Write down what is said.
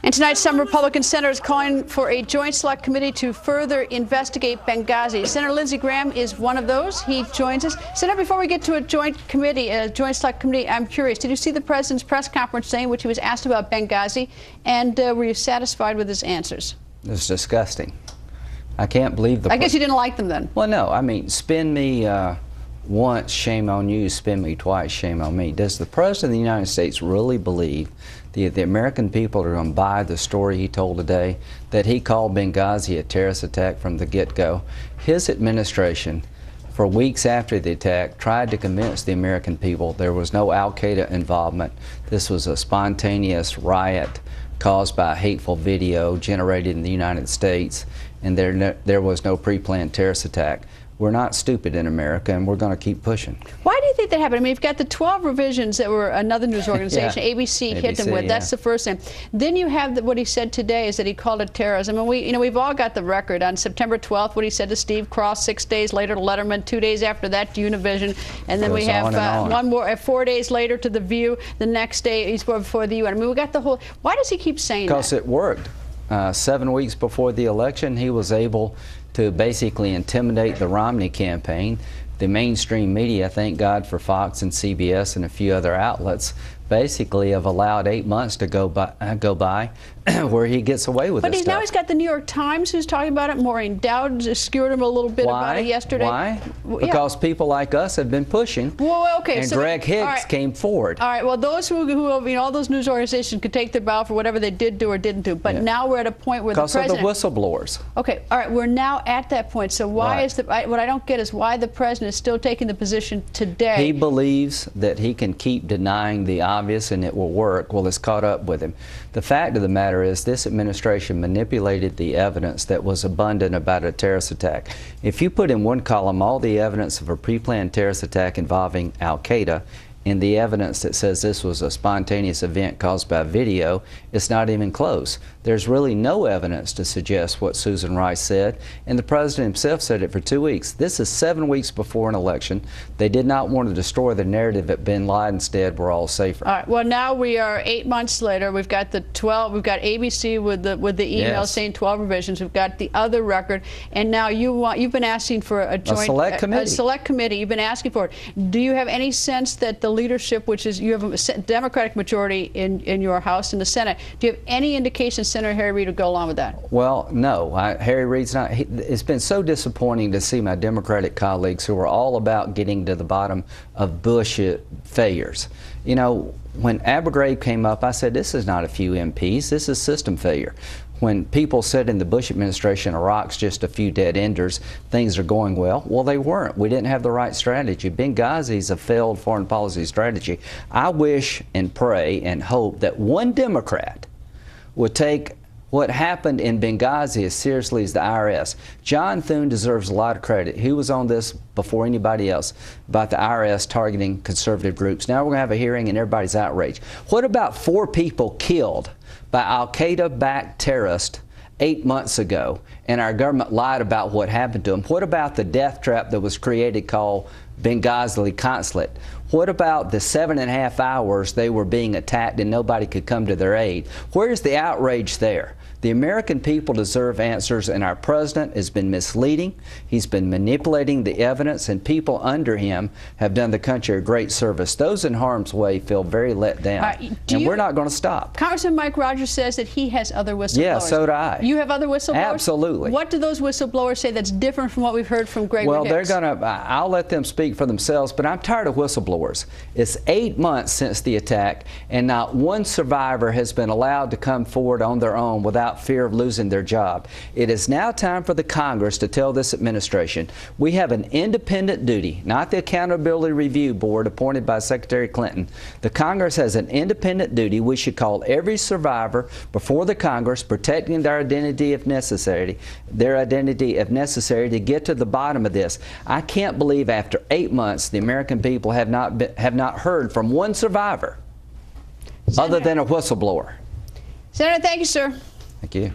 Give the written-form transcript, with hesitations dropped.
And tonight, some Republican senators calling for a joint select committee to further investigate Benghazi. Senator Lindsey Graham is one of those. He joins us. Senator, before we get to a joint committee, a joint select committee, I'm curious, did you see the president's press conference saying which he was asked about Benghazi, and were you satisfied with his answers? It was disgusting. I can't believe the... I guess you didn't like them then. Well, no. I mean, spin me once, shame on you. Spin me twice, shame on me. Does the President of the United States really believe the American people are going to buy the story he told today, that he called Benghazi a terrorist attack from the get-go? His administration, for weeks after the attack, tried to convince the American people there was no Al-Qaeda involvement. This was a spontaneous riot caused by a hateful video generated in the United States, and there was no pre-planned terrorist attack. We're not stupid in America, and we're going to keep pushing. Why do you think that happened? I mean, you've got the 12 revisions that were another news organization, yeah. ABC, hit them with. Yeah. That's the first thing. Then you have what he said today is that he called it terrorism. And we've all got the record. On September 12th, what he said to Steve Cross, 6 days later to Letterman, 2 days after that to Univision, and then we have one more 4 days later to The View. The next day, he's before the UN. I mean, we got the whole. Why does he keep saying that? Because it worked. 7 weeks before the election, he was able to basically intimidate the Romney campaign. The mainstream media, thank God for Fox and CBS and a few other outlets, basically have allowed 8 months to go by where he gets away with this stuff. Now he's got the New York Times who's talking about it. Maureen Dowd skewed him a little bit about it yesterday. Why? Because people like us have been pushing. Well, okay, and so Greg Hicks came forward. All right. Well, those who all those news organizations could take their bow for whatever they did do or didn't do. But now we're at a point where the president. Because of the whistleblowers. Okay. All right. We're now at that point. So why is what I don't get is why the president is still taking the position today. He believes that he can keep denying the obvious and it will work. Well, it's caught up with him. The fact of the matter is this administration manipulated the evidence that was abundant about a terrorist attack. If you put in one column all the evidence of a pre-planned terrorist attack involving Al-Qaeda and the evidence that says this was a spontaneous event caused by video, it's not even close. There's really no evidence to suggest what Susan Rice said, and the president himself said it for 2 weeks. This is 7 weeks before an election. They did not want to destroy the narrative that bin Laden's dead, we're all safer. All right. Well, now we are 8 months later. We've got the 12. We've got ABC with the email saying 12 revisions. We've got the other record, and now you've been asking for a joint select committee. A select committee. You've been asking for it. Do you have any sense that the leadership, which is you have a Democratic majority in your House and the Senate, do you have any indication Senator Harry Reid would go along with that? Well, no. Harry Reid's not. It's been so disappointing to see my Democratic colleagues who are all about getting to the bottom of Bush failures. You know, when Abu Ghraib came up, I said, this is not a few MPs. This is system failure. When people said in the Bush administration, Iraq's just a few dead enders, things are going well. Well, they weren't. We didn't have the right strategy. Benghazi's a failed foreign policy strategy. I wish and pray and hope that one Democrat would take what happened in Benghazi as seriously as the IRS. John Thune deserves a lot of credit. He was on this before anybody else about the IRS targeting conservative groups. Now we're going to have a hearing and everybody's outraged. What about 4 people killed by Al-Qaeda-backed terrorists 8 months ago, and our government lied about what happened to them? What about the death trap that was created called Benghazi Consulate? What about the 7.5 hours they were being attacked and nobody could come to their aid? Where's the outrage there? The American people deserve answers, and our president has been misleading. He's been manipulating the evidence, and people under him have done the country a great service. Those in harm's way feel very let down, and we're not going to stop. Congressman Mike Rogers says that he has other whistleblowers. Yeah, so do I. You have other whistleblowers? Absolutely. What do those whistleblowers say that's different from what we've heard from Greg Hicks? Well, they're going to, I'll let them speak for themselves, but I'm tired of whistleblowers. It's 8 months since the attack, and not one survivor has been allowed to come forward on their own without fear of losing their job. It is now time for the Congress to tell this administration we have an independent duty, not the Accountability Review Board appointed by Secretary Clinton. The Congress has an independent duty. We should call every survivor before the Congress, protecting their identity if necessary, to get to the bottom of this. I can't believe after 8 months the American people have not heard from one survivor other than a whistleblower. Senator, thank you, sir. Thank you.